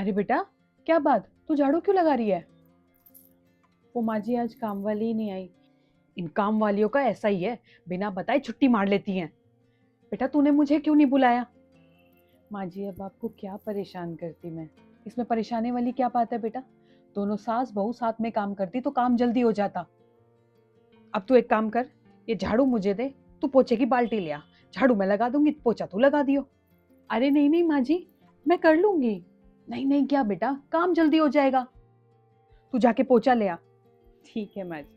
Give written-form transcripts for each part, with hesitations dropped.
अरे बेटा, क्या बात, तू झाड़ू क्यों लगा रही है? वो माँ जी आज काम वाली ही नहीं आई। इन काम वालियों का ऐसा ही है, बिना बताए छुट्टी मार लेती हैं। बेटा तूने मुझे क्यों नहीं बुलाया? माँ जी अब आपको क्या परेशान करती मैं? इसमें परेशानी वाली क्या बात है बेटा? दोनों सास बहू साथ में काम करती तो काम जल्दी हो जाता। अब तू एक काम कर, ये झाड़ू मुझे दे, तू पोछे की बाल्टी ले आ। झाड़ू मैं लगा दूंगी, पोछा तू लगा दियो। अरे नहीं नहीं माँ जी, मैं कर लूंगी। नहीं नहीं क्या बेटा, काम जल्दी हो जाएगा। तू जाके पोछा ले आ। ठीक है माँ जी।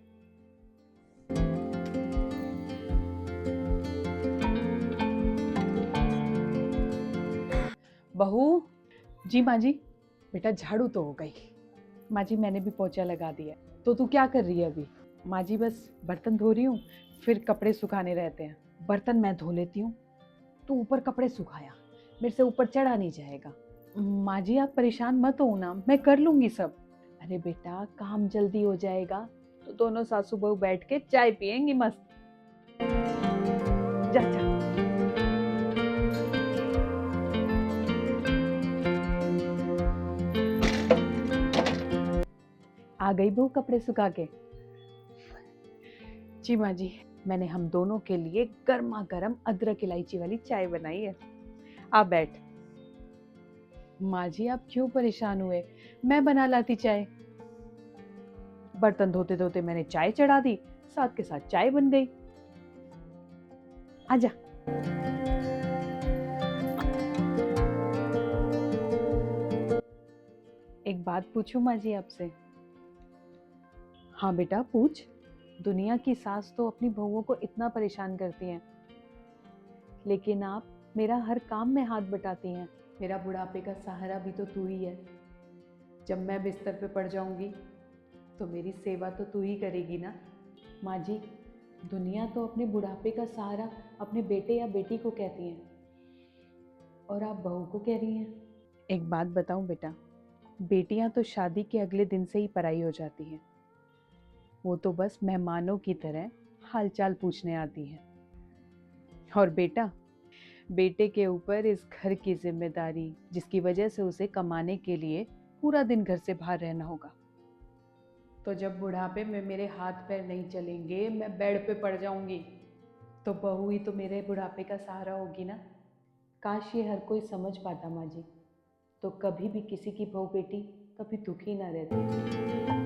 बहू। जी माँ जी। बेटा झाड़ू तो हो गई। माँ जी मैंने भी पोछा लगा दिया। तो तू क्या कर रही है अभी? माँ जी बस बर्तन धो रही हूँ, फिर कपड़े सुखाने रहते हैं। बर्तन मैं धो लेती हूँ, तू ऊपर कपड़े सुखाया, मेरे से ऊपर चढ़ा नहीं जाएगा। माँ जी आप परेशान मत हो ना, मैं कर लूंगी सब। अरे बेटा काम जल्दी हो जाएगा, तो दोनों सासू बहू बैठ के चाय पियेंगी मस्त। जा जा। आ गई बहू कपड़े सुखा के? जी माँ जी, मैंने हम दोनों के लिए गर्मा गर्म अदरक इलायची वाली चाय बनाई है। आ बैठ। माँ जी आप क्यों परेशान हुए, मैं बना लाती चाय। बर्तन धोते धोते मैंने चाय चढ़ा दी, साथ के साथ चाय बन गई। आजा। एक बात पूछूं माँ जी आपसे? हाँ बेटा पूछ। दुनिया की सास तो अपनी बहुओं को इतना परेशान करती हैं, लेकिन आप मेरा हर काम में हाथ बटाती हैं। मेरा बुढ़ापे का सहारा भी तो तू ही है। जब मैं बिस्तर पे पड़ जाऊंगी तो मेरी सेवा तो तू ही करेगी ना। माँ जी, दुनिया तो अपने बुढ़ापे का सहारा अपने बेटे या बेटी को कहती है, और आप बहू को कह रही हैं। एक बात बताऊं बेटा, बेटियां तो शादी के अगले दिन से ही पराई हो जाती हैं। वो तो बस मेहमानों की तरह हालचाल पूछने आती हैं। और बेटा, बेटे के ऊपर इस घर की जिम्मेदारी, जिसकी वजह से उसे कमाने के लिए पूरा दिन घर से बाहर रहना होगा। तो जब बुढ़ापे में मेरे हाथ पैर नहीं चलेंगे, मैं बेड पे पड़ जाऊंगी, तो बहू ही तो मेरे बुढ़ापे का सहारा होगी ना। काश ये हर कोई समझ पाता माँ जी, तो कभी भी किसी की बहू बेटी कभी दुखी ना रहती।